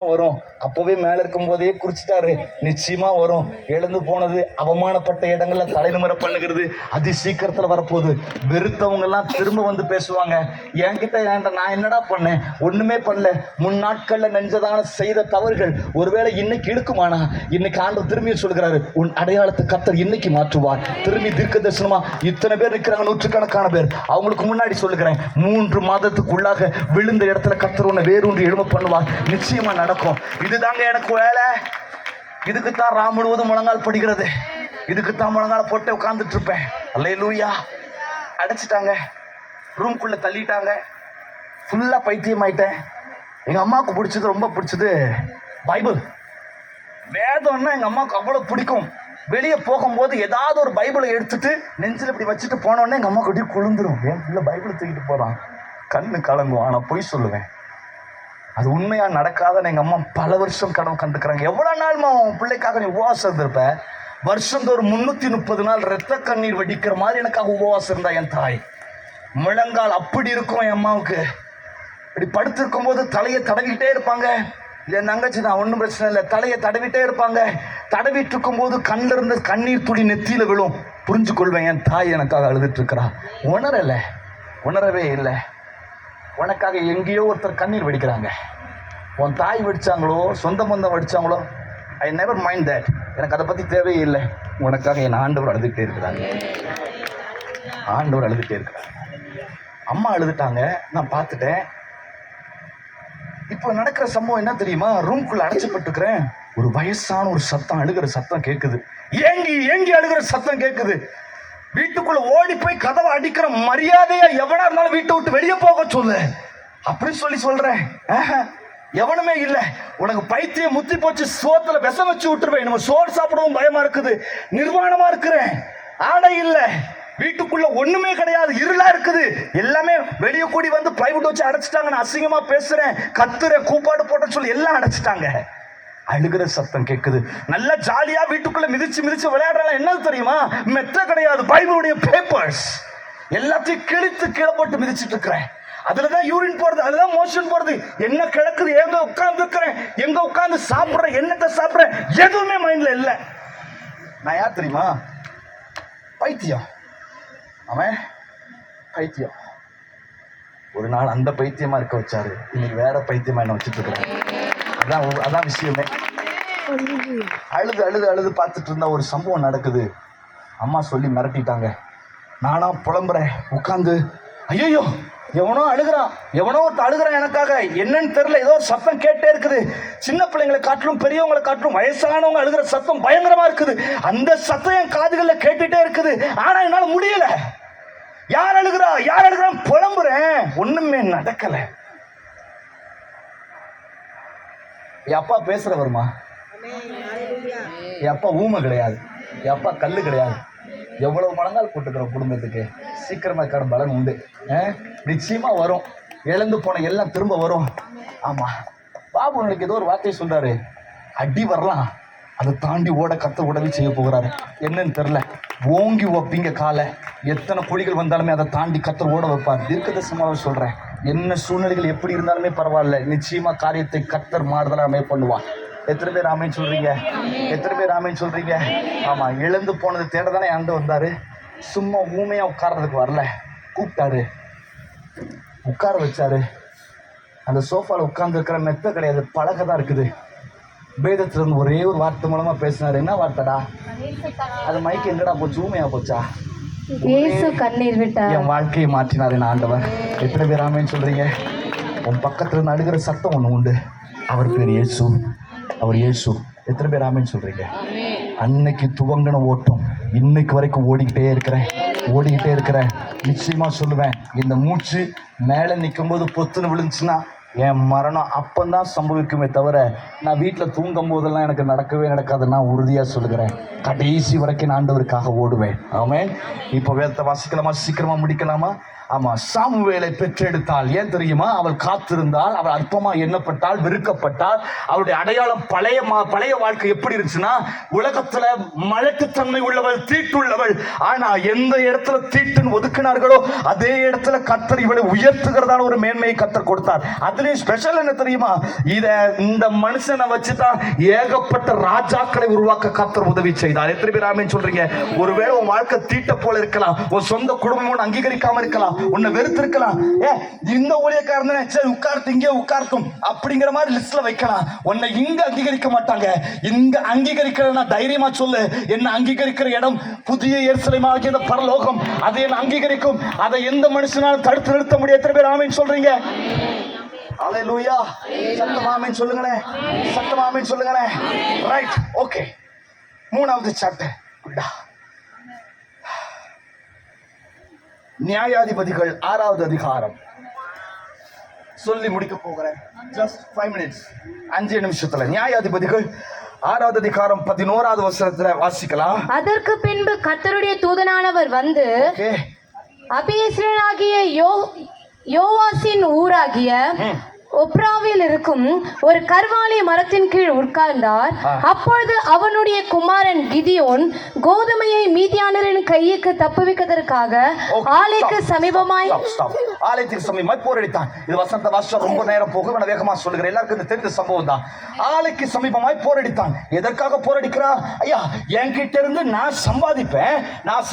வரும். அப்பவே மேல இருக்கும் போதே குறிச்சிட்டாரு, நிச்சயமா வரும். எழுந்து போனது, அவமானப்பட்ட இடங்கள்ல தலைநிமிர பண்ணுகிறது அதி சீக்கிரத்துல வரப்போகுது. வெறுத்தவங்க எல்லாம் திரும்ப வந்து பேசுவாங்க, என்கிட்ட நான் என்னடா பண்ணேன், ஒண்ணுமே பண்ணல, முன்னாட்கள்ல நெஞ்சதான செய்த தவறுகள் ஒருவேளை இன்னைக்கு இழுக்குமானா, இன்னைக்கு ஆண்டவர் திரும்பி சொல்கிறாரு, உன் அடையாளத்தை கர்த்தர் இன்னைக்கு மாற்றுவார். திரும்பி தீர்க்க தரிசனமா இத்தனை பேர் இருக்கிறாங்க, நூற்றுக்கணக்கான பேர். அவங்களுக்கு முன்னாடி சொல்லுகிறேன், 3 மாதத்துக்குள்ளாக விழுந்த இடத்துல கர்த்தர் உன்னை வேரூன்றி எழும்ப பண்ணுவார். நிச்சயமா நடக்கும். இதுதாங்க எனக்கு வேலை. இதுக்குத்தான் ராம் முழுவதும் முழங்கால் படிக்கிறது. இதுக்குத்தான் முழங்கால் போட்டு உட்கார்ந்துட்டு இருப்பேன். அல்லேலூயா. அடைச்சிட்டாங்க, ரூம்குள்ள தள்ளிட்டாங்க, ஃபுல்லா பைத்தியம் ஆயிட்டேன். எங்க அம்மாவுக்கு பிடிச்சது, ரொம்ப பிடிச்சது பைபிள். வேதம்னா எங்க அம்மாவுக்கு அவ்வளவு பிடிக்கும். வெளியே போகும்போது ஏதாவது ஒரு பைபிளை எடுத்துட்டு நெஞ்சில் இப்படி வச்சுட்டு போனோடனே எங்க அம்மாவுக்கு அப்படியே குளிந்துரும். என் பிள்ளை பைபிளை தூக்கிட்டு போறான், கண்ணு கலங்கும். ஆனா பொய் சொல்லுவேன், அது உண்மையா நடக்காதன்னு எங்க அம்மா பல வருஷம் கனவு கண்டுக்கிறாங்க. எவ்வளவு நாள் உன் பிள்ளைக்காக நீ உபவாசம் இருந்திருப்ப? வருஷந்தோறும் 330 நாள் ரத்த கண்ணீர் வடிக்கிற மாதிரி எனக்காக உபவாசம் இருந்தா என் தாய். முழங்கால் அப்படி இருக்கும் என் அம்மாவுக்கு. இப்படி படுத்திருக்கும் போது தலையை தடவிக்கிட்டே இருப்பாங்க. என் தங்கச்சி தான், ஒன்றும் பிரச்சனை இல்லை, தலையை தடவிட்டே இருப்பாங்க. தடவிட்டு இருக்கும் போது கண்ணில் இருந்த கண்ணீர் துளி நெத்தியில விழும். புரிஞ்சு கொள்வேன், என் தாய் எனக்காக அழுதுட்டு இருக்கிறா. உணரவே இல்லை. உனக்காக எங்கேயோ ஒருத்தர் கண்ணீர் வடிக்கிறாங்க. உன் தாய் வடிச்சாங்களோ, சொந்த பந்தம் வடிச்சாங்களோ, ஐ நெவர் மைண்ட் தட். எனக்கு அதை பற்றி தேவையே இல்லை. உனக்காக என் ஆண்டவர் அழுதுகிட்டே இருக்கிறாங்க. ஆண்டவர் அழுதுகிட்டே இருக்கிறாங்க. அம்மா அழுதுட்டாங்க, நான் பார்த்துட்டேன். இப்போ நடக்கிற சம்பவம் என்ன தெரியுமா? ரூம்குள்ள அடைச்சப்பட்டுக்கிறேன். ஒரு வயசான ஒரு சத்தம், அழுகிற சத்தம் கேட்குது. ஏங்கி அழுகிற சத்தம் கேட்குது. வீட்டுக்குள்ள ஓடி போய் கதவை அடிக்கிற மரியாதையா எவனா இருந்தாலும் வீட்டை விட்டு வெளியே போக சொல்லு அப்படின்னு சொல்றேன். எவனுமே இல்லை. உனக்கு பைத்தியம் முத்தி போச்சு, சோத்துல விஷம் வச்சு விட்டுருவேன். நம்ம சோறு சாப்பிடவும் பயமா இருக்குது. நிர்வாணமா இருக்கிறேன், ஆடை இல்லை, வீட்டுக்குள்ள ஒண்ணுமே கிடையாது, இருளா இருக்குது. எல்லாமே வெளியே கூடி வந்து பிளைவுட் வச்சு அடைச்சிட்டாங்க. நான் அசிங்கமா பேசுறேன், கத்துறேன், கூப்பாடு போட்ட சொல்லி எல்லாம் அடைச்சிட்டாங்க. அழுகிற சத்தம் கேட்குது. நல்லா ஜாலியா வீட்டுக்குள்ள மிதிச்சு விளையாடுறாங்க. என்ன தெரியுமா? மெத்த கிடையாது, பைபிளுடைய பேப்பர்ஸ் எல்லாத்தையும் கிழித்து கீழே போட்டு மிதிச்சுட்டு இருக்கிறேன். அதுலதான் யூரின் போறது, அதுதான் மோஷன் போறது. என்ன கிடக்குது, எங்க உட்கார்ந்து இருக்கிறேன், எங்க உட்கார்ந்து சாப்பிடுறேன், என்னத்தை சாப்பிடுறேன், எதுவுமே மைண்ட்ல இல்ல. நான் யார் தெரியுமா? பைத்தியம். அவன் பைத்தியம். ஒரு நாள் அந்த பைத்தியமா இருக்க வச்சாரு, இன்னைக்கு வேற பைத்தியமா என்ன வச்சுட்டு இருக்கிறேன். அதான் விஷயமே. அழுது பார்த்துட்டு இருந்தா ஒரு சம்பவம் நடக்குது. அம்மா சொல்லி மிரட்டிட்டாங்க. நானா புலம்புறேன் உட்காந்து. ஐயோ, எவனோ அழுகிறான் எனக்காக. என்னன்னு தெரியல, ஏதோ ஒரு சத்தம் கேட்டே இருக்குது. சின்ன பிள்ளைங்களை காட்டிலும் பெரியவங்களை காட்டிலும் வயசானவங்க அழுகிற சத்தம் பயங்கரமா இருக்குது. அந்த சத்தம் என் காதுகள்ல கேட்டுட்டே இருக்குது. ஆனா என்னால முடியல. யார் அழுகிறான் புலம்புறேன், ஒண்ணுமே நடக்கல. என் அப்பா பேசுற வருமா? என் அப்பா ஊமை கிடையாது, என் அப்பா கல்லு கிடையாது. எவ்வளவு மடங்கால் போட்டுக்கிறோம் குடும்பத்துக்கு, சீக்கிரமா கடை பலன் உண்டு. நிச்சயமா வரும். இழந்து போன எல்லாம் திரும்ப வரும். ஆமா, பாபு உங்களுக்கு ஏதோ ஒரு வார்த்தையை சொல்றாரு, அடி வரலாம், அதை தாண்டி ஓட கர்த்தர் உடனே செய்ய போகிறாரு. என்னன்னு தெரியல, ஓங்கி வைப்பீங்க காலை. எத்தனை குழிகள் வந்தாலுமே அதை தாண்டி கர்த்தர் ஓட வைப்பார். தீர்க்கதரிசனமாக சொல்றேன், என்ன சூழ்நிலைகள் எப்படி இருந்தாலுமே பரவாயில்ல, நிச்சயமா காரியத்தை கர்த்தர் மாறுதலா அமைய பண்ணுவான். எத்தனை பேர் ஆமைன்னு சொல்றீங்க? ஆமா, இழந்து போனது தேட தானே ஆண்டு வந்தாரு. சும்மா ஊமையா உட்கார்றதுக்கு வரல, கூப்பிட்டாரு, உட்கார வச்சாரு. அந்த சோஃபால உட்கார்ந்து இருக்கிற மெத்த கிடையாது, பழக தான் இருக்குது. வேதத்துல இருந்து ஒரே ஒரு வார்த்தை மூலமா பேசினாரு. என்ன வார்த்தைடா அது? மைக்கு எங்கடா போச்சு? ஊமையா போச்சா? கண்ணீர் விட்டார். என் வாழ்க்கையை மாற்றினார் என் ஆண்டவர். எத்தனை பேர் ஆமைன்னு சொல்றீங்க? உன் பக்கத்துல இருந்து அழுகிற சத்தம் ஒண்ணு உண்டு, அவர் பேர் இயேசு. எத்தனை பேர் ஆமைன்னு சொல்றீங்க? அன்னைக்கு துவங்கின ஓட்டம் இன்னைக்கு வரைக்கும் ஓடிக்கிட்டே இருக்கிறேன். நிச்சயமா சொல்லுவேன், இந்த மூச்சு மேல நிற்கும் போது பொத்துன்னு விழுந்துச்சுன்னா என் மரணம் அப்பந்தான் சம்பவிக்குமே தவிர, நான் வீட்டில் தூங்கும் போதெல்லாம் எனக்கு நடக்கவே நடக்காது. நான் உறுதியாக சொல்லுகிறேன், கடைசி வரைக்கும் நான் ஆண்டவருக்காக ஓடுவேன். ஆமென். இப்போ வேதத்தை வாசிக்கலாமா? சீக்கிரமா முடிக்கலாமா? ஆமா, சாமுவேலை பெற்றெடுத்தாள். ஏன் தெரியுமா? அவள் காத்திருந்தாள், அவள் அற்பமா எண்ணப்பட்டாள், வெறுக்கப்பட்டாள். அவளுடைய அடையாளம் பழைய வாழ்க்கை எப்படி இருந்துச்சுன்னா, உலகத்துல மலட்டுத்தன்மை உள்ளவள், தீட்டுள்ளவள். ஆனா எந்த இடத்துல தீட்டுன்னு ஒதுக்கினார்களோ அதே இடத்துல கர்த்தர் இவளை உயர்த்துகிறதான ஒரு மேன்மையை கர்த்தர் கொடுத்தார். அதுலயும் ஸ்பெஷல் என்ன தெரியுமா? இந்த மனுஷனை வச்சுதான் ஏகப்பட்ட ராஜாக்களை உருவாக்க கர்த்தர் உதவி செய்தார். எத்தனை பேர் ஆமென் சொல்றீங்க? ஒருவேளை உன் வாழ்க்கை தீட்ட போல இருக்கலாம், உன் சொந்த குடும்பம் அங்கீகரிக்காம இருக்கலாம், உன்னை வெறுத்திருக்கலாம். இந்த ஊழியக்காரன் சரி உட்கார்த்து இங்கே உட்கார்த்தும் அப்படிங்கிற மாதிரி லிஸ்ட்ல வைக்கலாம். உன்னை இங்க அங்கீகரிக்க மாட்டாங்க. இங்க அங்கீகரிக்கிறேன்னா தைரியமா சொல்லு, என்ன அங்கீகரிக்கிற இடம் புதிய எருசலேம் ஆகிய இந்த பரலோகம். அதை என்ன அங்கீகரிக்கும். அதை எந்த மனுஷனாலும் தடுத்து நிறுத்த முடியாது. எத்தனை பேர் ஆமென் சொல்றீங்க? அல்லேலூயா. சத்தமா ஆமென் சொல்லுங்களேன், சத்தமா ஆமென் சொல்லுங்களேன். Right, okay. 3வது சாப்டர். நியாயாதிபதிகள் 6வது அதிகாரம் சொல்லி முடிக்க போகிறேன். ஜஸ்ட் 5 minutes, 5 நிமிஷத்துல. நியாயாதிபதிகள் 6வது அதிகாரம் 11வது வசனத்துல வாசிக்கலாம். அதற்கு பின்பு கர்த்தருடைய தூதனானவர் வந்து அபியேஸ்ரியனாகிய யோவாசின் ஊராகிய ஒப்ராவில் இருக்கும் ஒரு கர்வாலி மரத்தின் கீழ் உட்கார்ந்தார். அப்பொழுது அவனுடைய குமாரன் கிதியோன் கோதுமையை மீதியானரின் கைக்கு தப்புவிப்பதற்காக ஆலைக்கு சமீபமாய் ஆலயத்துக்கு சமீபமாய் போரடித்தான். இது வசந்த வாசம் ரொம்ப நேரம் போகும், நான் வேகமா சொல்லுகிறேன். எல்லாருக்கும் இது தெரிந்த சம்பவம் தான். ஆலைக்கு சமீபமாய் போரடித்தான். எதற்காக போரடிக்கிறான்? ஐயா, என்கிட்ட இருந்து நான் சம்பாதிப்பேன், நான்